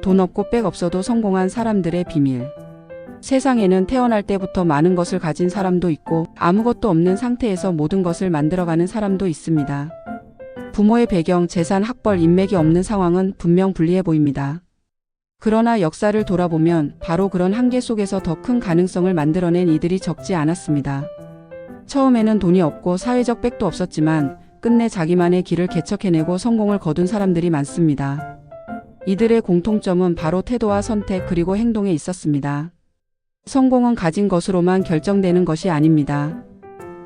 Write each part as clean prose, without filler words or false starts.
돈 없고 백 없어도 성공한 사람들의 비밀. 세상에는 태어날 때부터 많은 것을 가진 사람도 있고 아무것도 없는 상태에서 모든 것을 만들어가는 사람도 있습니다. 부모의 배경, 재산, 학벌, 인맥이 없는 상황은 분명 불리해 보입니다. 그러나 역사를 돌아보면 바로 그런 한계 속에서 더 큰 가능성을 만들어낸 이들이 적지 않았습니다. 처음에는 돈이 없고 사회적 백도 없었지만 끝내 자기만의 길을 개척해내고 성공을 거둔 사람들이 많습니다. 이들의 공통점은 바로 태도와 선택 그리고 행동에 있었습니다. 성공은 가진 것으로만 결정되는 것이 아닙니다.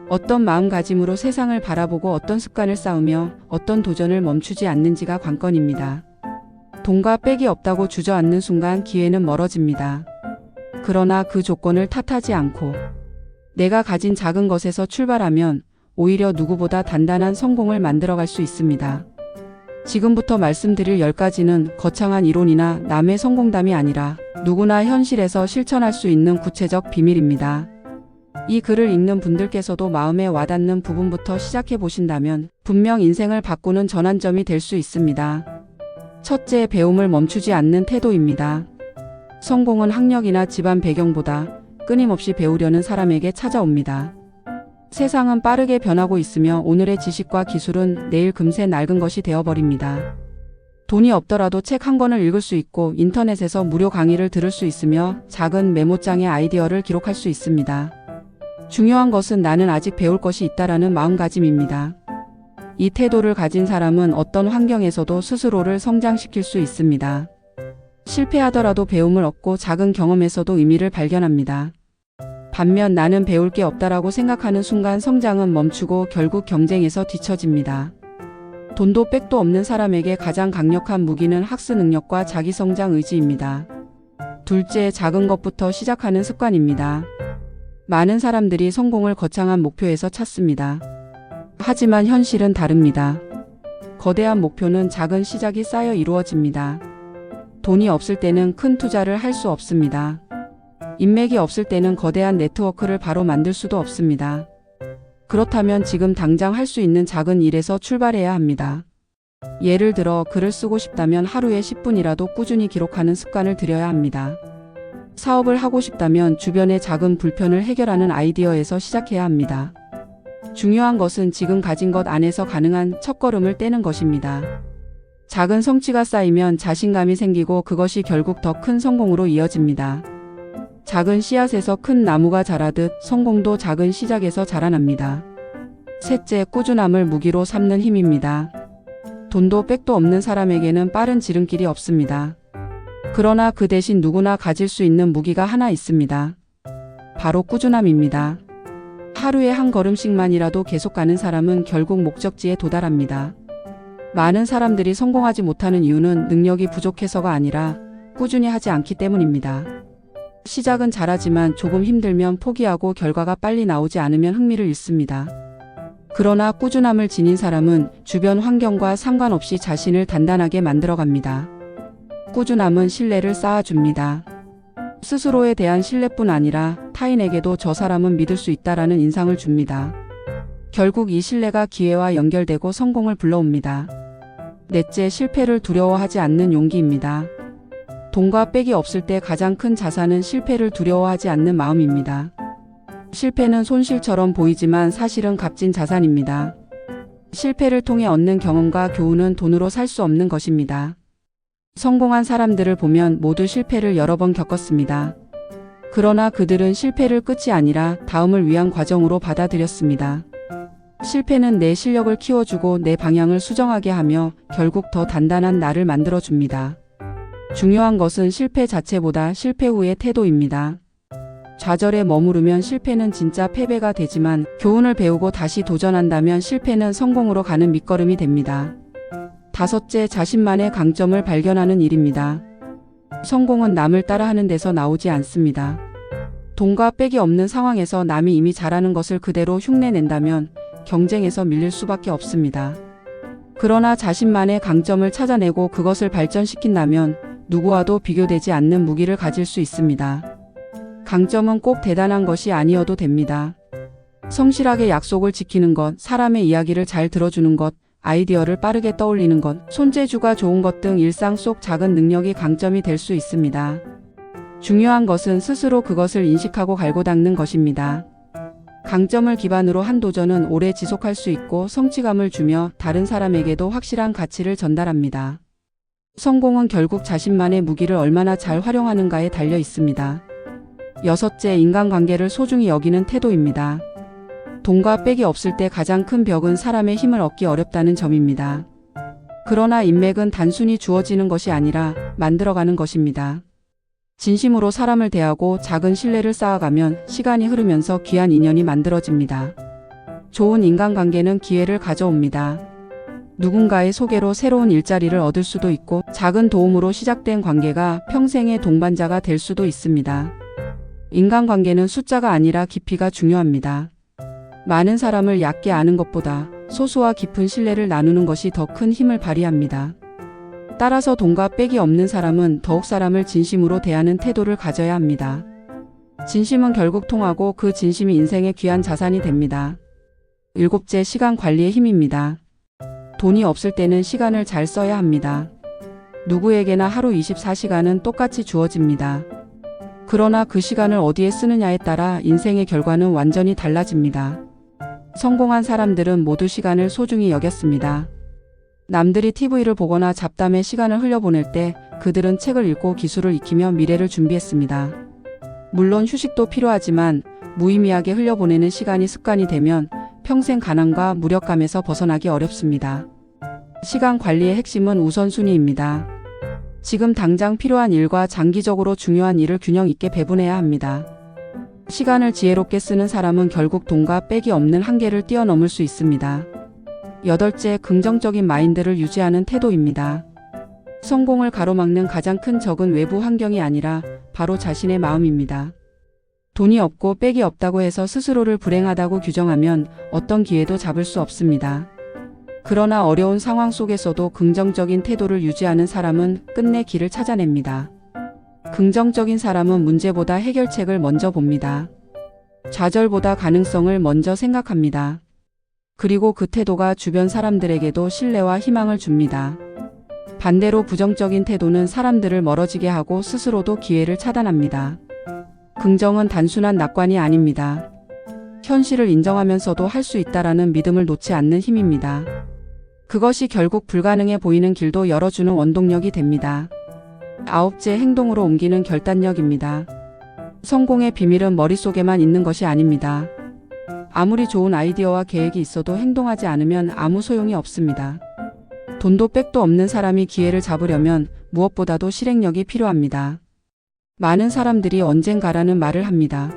어떤 마음가짐으로 세상을 바라보고 어떤 습관을 쌓으며 어떤 도전을 멈추지 않는지가 관건입니다. 돈과 백이 없다고 주저앉는 순간 기회는 멀어집니다. 그러나 그 조건을 탓하지 않고 내가 가진 작은 것에서 출발하면 오히려 누구보다 단단한 성공을 만들어갈 수 있습니다. 지금부터 말씀드릴 10가지는 거창한 이론이나 남의 성공담이 아니라 누구나 현실에서 실천할 수 있는 구체적 비밀입니다. 이 글을 읽는 분들께서도 마음에 와닿는 부분부터 시작해 보신다면 분명 인생을 바꾸는 전환점이 될 수 있습니다. 첫째, 배움을 멈추지 않는 태도입니다. 성공은 학력이나 집안 배경보다 끊임없이 배우려는 사람에게 찾아옵니다. 세상은 빠르게 변하고 있으며 오늘의 지식과 기술은 내일 금세 낡은 것이 되어버립니다. 돈이 없더라도 책 한 권을 읽을 수 있고 인터넷에서 무료 강의를 들을 수 있으며 작은 메모장에 아이디어를 기록할 수 있습니다. 중요한 것은 나는 아직 배울 것이 있다라는 마음가짐입니다. 이 태도를 가진 사람은 어떤 환경에서도 스스로를 성장시킬 수 있습니다. 실패하더라도 배움을 얻고 작은 경험에서도 의미를 발견합니다. 반면 나는 배울 게 없다라고 생각하는 순간 성장은 멈추고 결국 경쟁에서 뒤처집니다. 돈도 백도 없는 사람에게 가장 강력한 무기는 학습 능력과 자기성장 의지입니다. 둘째, 작은 것부터 시작하는 습관입니다. 많은 사람들이 성공을 거창한 목표에서 찾습니다. 하지만 현실은 다릅니다. 거대한 목표는 작은 시작이 쌓여 이루어집니다. 돈이 없을 때는 큰 투자를 할 수 없습니다. 인맥이 없을 때는 거대한 네트워크를 바로 만들 수도 없습니다. 그렇다면 지금 당장 할 수 있는 작은 일에서 출발해야 합니다. 예를 들어 글을 쓰고 싶다면 하루에 10분이라도 꾸준히 기록하는 습관을 들여야 합니다. 사업을 하고 싶다면 주변의 작은 불편을 해결하는 아이디어에서 시작해야 합니다. 중요한 것은 지금 가진 것 안에서 가능한 첫걸음을 떼는 것입니다. 작은 성취가 쌓이면 자신감이 생기고 그것이 결국 더 큰 성공으로 이어집니다. 작은 씨앗에서 큰 나무가 자라듯 성공도 작은 시작에서 자라납니다. 셋째, 꾸준함을 무기로 삼는 힘입니다. 돈도 백도 없는 사람에게는 빠른 지름길이 없습니다. 그러나 그 대신 누구나 가질 수 있는 무기가 하나 있습니다. 바로 꾸준함입니다. 하루에 한 걸음씩만이라도 계속 가는 사람은 결국 목적지에 도달합니다. 많은 사람들이 성공하지 못하는 이유는 능력이 부족해서가 아니라 꾸준히 하지 않기 때문입니다. 시작은 잘하지만 조금 힘들면 포기하고 결과가 빨리 나오지 않으면 흥미를 잃습니다. 그러나 꾸준함을 지닌 사람은 주변 환경과 상관없이 자신을 단단하게 만들어갑니다. 꾸준함은 신뢰를 쌓아줍니다. 스스로에 대한 신뢰뿐 아니라 타인에게도 저 사람은 믿을 수 있다라는 인상을 줍니다. 결국 이 신뢰가 기회와 연결되고 성공을 불러옵니다. 넷째, 실패를 두려워하지 않는 용기입니다. 돈과 백이 없을 때 가장 큰 자산은 실패를 두려워하지 않는 마음입니다. 실패는 손실처럼 보이지만 사실은 값진 자산입니다. 실패를 통해 얻는 경험과 교훈은 돈으로 살 수 없는 것입니다. 성공한 사람들을 보면 모두 실패를 여러 번 겪었습니다. 그러나 그들은 실패를 끝이 아니라 다음을 위한 과정으로 받아들였습니다. 실패는 내 실력을 키워주고 내 방향을 수정하게 하며 결국 더 단단한 나를 만들어줍니다. 중요한 것은 실패 자체보다 실패 후의 태도입니다. 좌절에 머무르면 실패는 진짜 패배가 되지만 교훈을 배우고 다시 도전한다면 실패는 성공으로 가는 밑거름이 됩니다. 다섯째, 자신만의 강점을 발견하는 일입니다. 성공은 남을 따라하는 데서 나오지 않습니다. 돈과 백이 없는 상황에서 남이 이미 잘하는 것을 그대로 흉내낸다면 경쟁에서 밀릴 수밖에 없습니다. 그러나 자신만의 강점을 찾아내고 그것을 발전시킨다면 누구와도 비교되지 않는 무기를 가질 수 있습니다. 강점은 꼭 대단한 것이 아니어도 됩니다. 성실하게 약속을 지키는 것, 사람의 이야기를 잘 들어주는 것, 아이디어를 빠르게 떠올리는 것, 손재주가 좋은 것 등 일상 속 작은 능력이 강점이 될 수 있습니다. 중요한 것은 스스로 그것을 인식하고 갈고 닦는 것입니다. 강점을 기반으로 한 도전은 오래 지속할 수 있고 성취감을 주며 다른 사람에게도 확실한 가치를 전달합니다. 성공은 결국 자신만의 무기를 얼마나 잘 활용하는가에 달려 있습니다. 여섯째, 인간관계를 소중히 여기는 태도입니다. 돈과 빽이 없을 때 가장 큰 벽은 사람의 힘을 얻기 어렵다는 점입니다. 그러나 인맥은 단순히 주어지는 것이 아니라 만들어가는 것입니다. 진심으로 사람을 대하고 작은 신뢰를 쌓아가면 시간이 흐르면서 귀한 인연이 만들어집니다. 좋은 인간관계는 기회를 가져옵니다. 누군가의 소개로 새로운 일자리를 얻을 수도 있고 작은 도움으로 시작된 관계가 평생의 동반자가 될 수도 있습니다. 인간관계는 숫자가 아니라 깊이가 중요합니다. 많은 사람을 얕게 아는 것보다 소수와 깊은 신뢰를 나누는 것이 더 큰 힘을 발휘합니다. 따라서 돈과 빽이 없는 사람은 더욱 사람을 진심으로 대하는 태도를 가져야 합니다. 진심은 결국 통하고 그 진심이 인생의 귀한 자산이 됩니다. 일곱째, 시간 관리의 힘입니다. 돈이 없을 때는 시간을 잘 써야 합니다. 누구에게나 하루 24시간은 똑같이 주어집니다. 그러나 그 시간을 어디에 쓰느냐에 따라 인생의 결과는 완전히 달라집니다. 성공한 사람들은 모두 시간을 소중히 여겼습니다. 남들이 TV를 보거나 잡담에 시간을 흘려보낼 때 그들은 책을 읽고 기술을 익히며 미래를 준비했습니다. 물론 휴식도 필요하지만 무의미하게 흘려보내는 시간이 습관이 되면 평생 가난과 무력감에서 벗어나기 어렵습니다. 시간 관리의 핵심은 우선순위입니다. 지금 당장 필요한 일과 장기적으로 중요한 일을 균형 있게 배분해야 합니다. 시간을 지혜롭게 쓰는 사람은 결국 돈과 빽이 없는 한계를 뛰어넘을 수 있습니다. 여덟째, 긍정적인 마인드를 유지하는 태도입니다. 성공을 가로막는 가장 큰 적은 외부 환경이 아니라 바로 자신의 마음입니다. 돈이 없고 빽이 없다고 해서 스스로를 불행하다고 규정하면 어떤 기회도 잡을 수 없습니다. 그러나 어려운 상황 속에서도 긍정적인 태도를 유지하는 사람은 끝내 길을 찾아냅니다. 긍정적인 사람은 문제보다 해결책을 먼저 봅니다. 좌절보다 가능성을 먼저 생각합니다. 그리고 그 태도가 주변 사람들에게도 신뢰와 희망을 줍니다. 반대로 부정적인 태도는 사람들을 멀어지게 하고 스스로도 기회를 차단합니다. 긍정은 단순한 낙관이 아닙니다. 현실을 인정하면서도 할 수 있다라는 믿음을 놓지 않는 힘입니다. 그것이 결국 불가능해 보이는 길도 열어주는 원동력이 됩니다. 아홉째, 행동으로 옮기는 결단력입니다. 성공의 비밀은 머릿속에만 있는 것이 아닙니다. 아무리 좋은 아이디어와 계획이 있어도 행동하지 않으면 아무 소용이 없습니다. 돈도 빽도 없는 사람이 기회를 잡으려면 무엇보다도 실행력이 필요합니다. 많은 사람들이 언젠가라는 말을 합니다.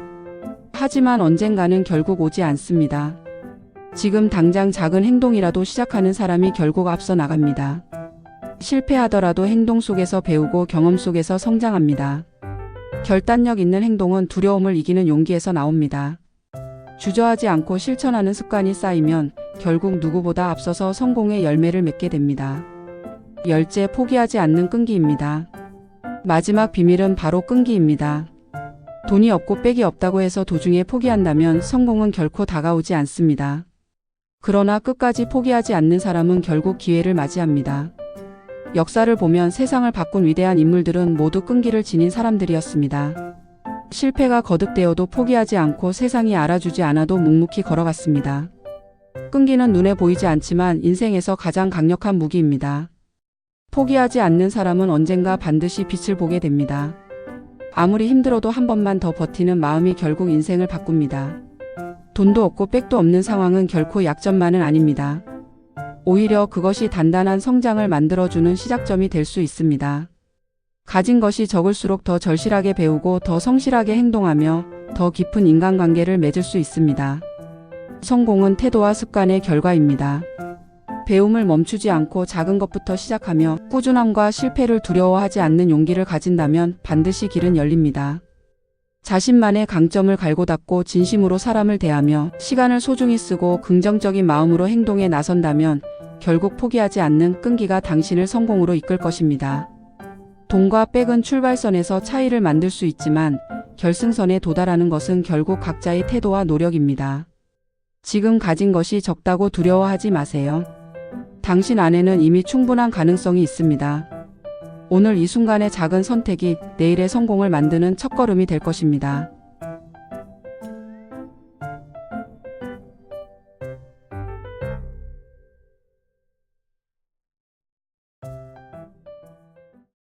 하지만 언젠가는 결국 오지 않습니다. 지금 당장 작은 행동이라도 시작하는 사람이 결국 앞서 나갑니다. 실패하더라도 행동 속에서 배우고 경험 속에서 성장합니다. 결단력 있는 행동은 두려움을 이기는 용기에서 나옵니다. 주저하지 않고 실천하는 습관이 쌓이면 결국 누구보다 앞서서 성공의 열매를 맺게 됩니다. 열째, 포기하지 않는 끈기입니다. 마지막 비밀은 바로 끈기입니다. 돈이 없고 빽이 없다고 해서 도중에 포기한다면 성공은 결코 다가오지 않습니다. 그러나 끝까지 포기하지 않는 사람은 결국 기회를 맞이합니다. 역사를 보면 세상을 바꾼 위대한 인물들은 모두 끈기를 지닌 사람들이었습니다. 실패가 거듭되어도 포기하지 않고 세상이 알아주지 않아도 묵묵히 걸어갔습니다. 끈기는 눈에 보이지 않지만 인생에서 가장 강력한 무기입니다. 포기하지 않는 사람은 언젠가 반드시 빛을 보게 됩니다. 아무리 힘들어도 한 번만 더 버티는 마음이 결국 인생을 바꿉니다. 돈도 없고 빽도 없는 상황은 결코 약점만은 아닙니다. 오히려 그것이 단단한 성장을 만들어주는 시작점이 될 수 있습니다. 가진 것이 적을수록 더 절실하게 배우고 더 성실하게 행동하며 더 깊은 인간관계를 맺을 수 있습니다. 성공은 태도와 습관의 결과입니다. 배움을 멈추지 않고 작은 것부터 시작하며 꾸준함과 실패를 두려워하지 않는 용기를 가진다면 반드시 길은 열립니다. 자신만의 강점을 갈고 닦고 진심으로 사람을 대하며 시간을 소중히 쓰고 긍정적인 마음으로 행동에 나선다면 결국 포기하지 않는 끈기가 당신을 성공으로 이끌 것입니다. 돈과 빽은 출발선에서 차이를 만들 수 있지만 결승선에 도달하는 것은 결국 각자의 태도와 노력입니다. 지금 가진 것이 적다고 두려워하지 마세요. 당신 안에는 이미 충분한 가능성이 있습니다. 오늘 이 순간의 작은 선택이 내일의 성공을 만드는 첫걸음이 될 것입니다.